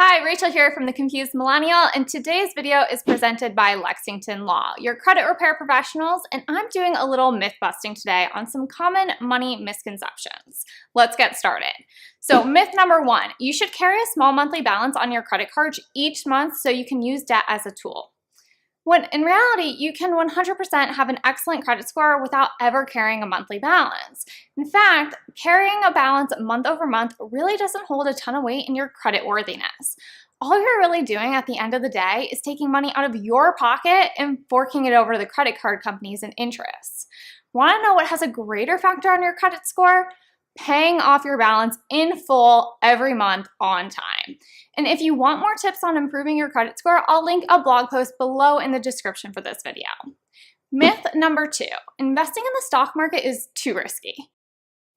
Hi, Rachel here from The Confused Millennial, and today's video is presented by Lexington Law, your credit repair professionals, and I'm doing a little myth busting today on some common money misconceptions. Let's get started. So myth number one, you should carry a small monthly balance on your credit card each month so you can use debt as a tool. When in reality, you can 100% have an excellent credit score without ever carrying a monthly balance. In fact, carrying a balance month over month really doesn't hold a ton of weight in your credit worthiness. All you're really doing at the end of the day is taking money out of your pocket and forking it over to the credit card companies and interests. Want to know what has a greater factor on your credit score? Paying off your balance in full every month on time. And if you want more tips on improving your credit score, I'll link a blog post below in the description for this video. Myth number two, investing in the stock market is too risky.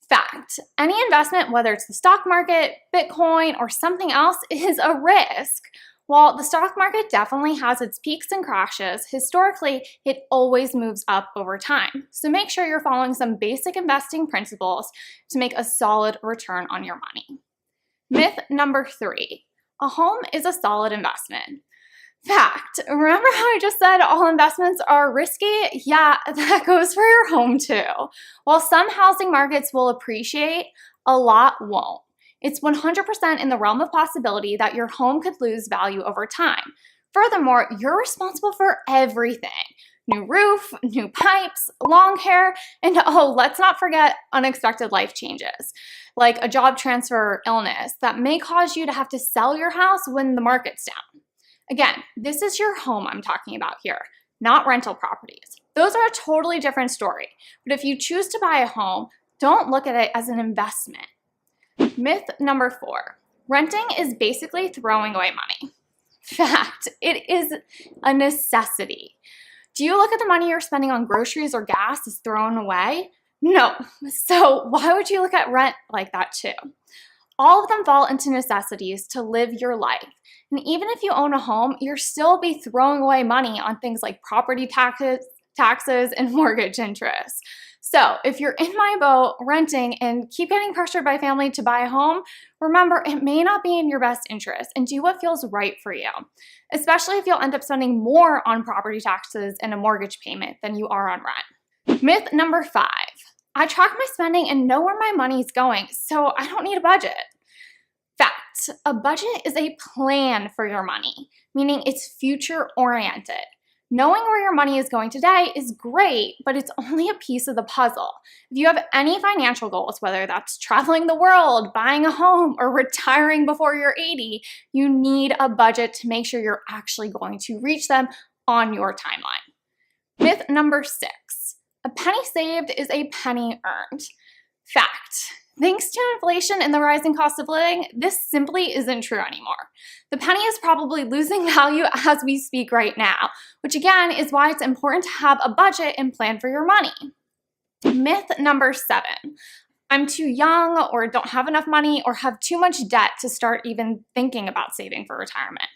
Fact, any investment, whether it's the stock market, Bitcoin, or something else, is a risk. While the stock market definitely has its peaks and crashes, historically, it always moves up over time. So make sure you're following some basic investing principles to make a solid return on your money. Myth number three, a home is a solid investment. Fact, remember how I just said all investments are risky? Yeah, that goes for your home too. While some housing markets will appreciate, a lot won't. It's 100% in the realm of possibility that your home could lose value over time. Furthermore, you're responsible for everything. New roof, new pipes, long hair, and oh, let's not forget unexpected life changes, like a job transfer or illness that may cause you to have to sell your house when the market's down. Again, this is your home I'm talking about here, not rental properties. Those are a totally different story. But if you choose to buy a home, don't look at it as an investment. Myth number four, renting is basically throwing away money. Fact, it is a necessity. Do you look at the money you're spending on groceries or gas as thrown away? No. So why would you look at rent like that too? All of them fall into necessities to live your life. And even if you own a home, you'll still be throwing away money on things like property taxes, and mortgage interest. So if you're in my boat renting and keep getting pressured by family to buy a home, remember it may not be in your best interest, and do what feels right for you, especially if you'll end up spending more on property taxes and a mortgage payment than you are on rent. Myth number five, I track my spending and know where my money's going, so I don't need a budget. Fact, a budget is a plan for your money, meaning it's future oriented. Knowing where your money is going today is great, but it's only a piece of the puzzle. If you have any financial goals, whether that's traveling the world, buying a home, or retiring before you're 80, you need a budget to make sure you're actually going to reach them on your timeline. Myth number six, a penny saved is a penny earned. Fact. Thanks to inflation and the rising cost of living, this simply isn't true anymore. The penny is probably losing value as we speak right now, which again is why it's important to have a budget and plan for your money. Myth number seven, I'm too young or don't have enough money or have too much debt to start even thinking about saving for retirement.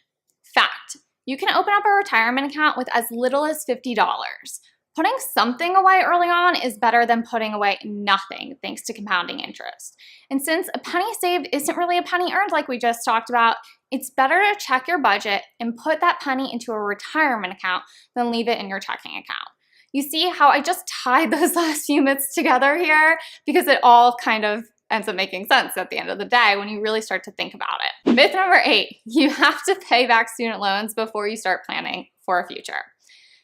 Fact, you can open up a retirement account with as little as $50. Putting something away early on is better than putting away nothing thanks to compounding interest. And since a penny saved isn't really a penny earned like we just talked about, it's better to check your budget and put that penny into a retirement account than leave it in your checking account. You see how I just tied those last few myths together here? Because it all kind of ends up making sense at the end of the day when you really start to think about it. Myth number eight, you have to pay back student loans before you start planning for a future.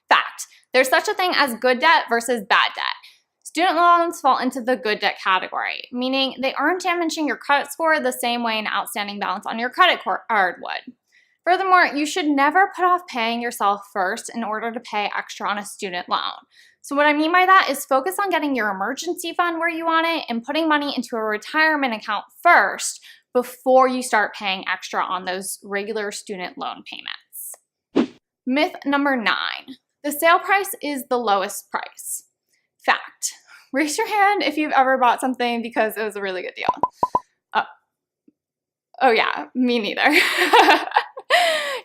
Fact. There's such a thing as good debt versus bad debt. Student loans fall into the good debt category, meaning they aren't damaging your credit score the same way an outstanding balance on your credit card would. Furthermore, you should never put off paying yourself first in order to pay extra on a student loan. So what I mean by that is focus on getting your emergency fund where you want it and putting money into a retirement account first before you start paying extra on those regular student loan payments. Myth number nine. The sale price is the lowest price. Fact. Raise your hand if you've ever bought something because it was a really good deal. Oh yeah, me neither.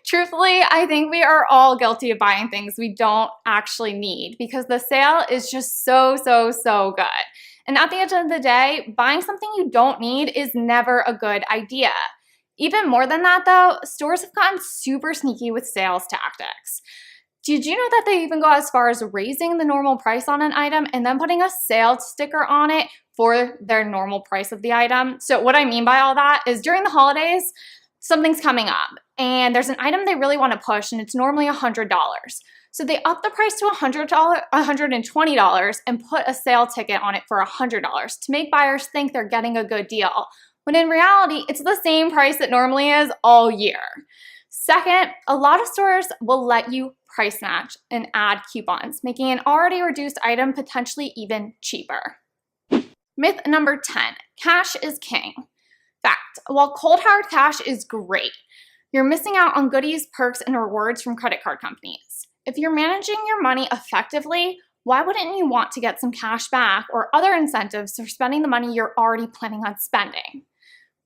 Truthfully, I think we are all guilty of buying things we don't actually need because the sale is just so good. And at the end of the day, buying something you don't need is never a good idea. Even more than that though, stores have gotten super sneaky with sales tactics. Did you know that they even go as far as raising the normal price on an item and then putting a sale sticker on it for their normal price of the item? So what I mean by all that is during the holidays, something's coming up and there's an item they really want to push and it's normally $100. So they up the price to $120 and put a sale ticket on it for $100 to make buyers think they're getting a good deal, when in reality, it's the same price it normally is all year. Second, a lot of stores will let you price match and add coupons, making an already reduced item potentially even cheaper. Myth number 10, cash is king. Fact, while cold hard cash is great, you're missing out on goodies, perks, and rewards from credit card companies. If you're managing your money effectively, why wouldn't you want to get some cash back or other incentives for spending the money you're already planning on spending?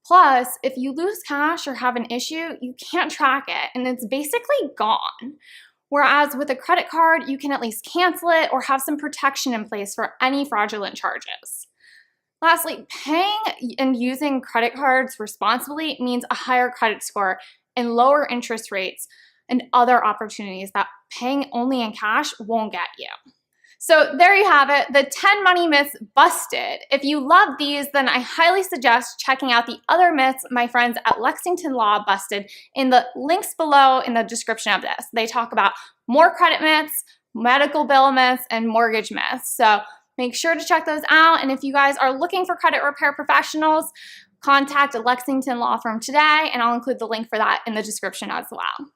Plus, if you lose cash or have an issue, you can't track it and it's basically gone. Whereas with a credit card, you can at least cancel it or have some protection in place for any fraudulent charges. Lastly, paying and using credit cards responsibly means a higher credit score and lower interest rates and other opportunities that paying only in cash won't get you. So there you have it, the 10 money myths busted. If you love these, then I highly suggest checking out the other myths my friends at Lexington Law busted in the links below in the description of this. They talk about more credit myths, medical bill myths, and mortgage myths. So make sure to check those out. And if you guys are looking for credit repair professionals, contact a Lexington Law Firm today, and I'll include the link for that in the description as well.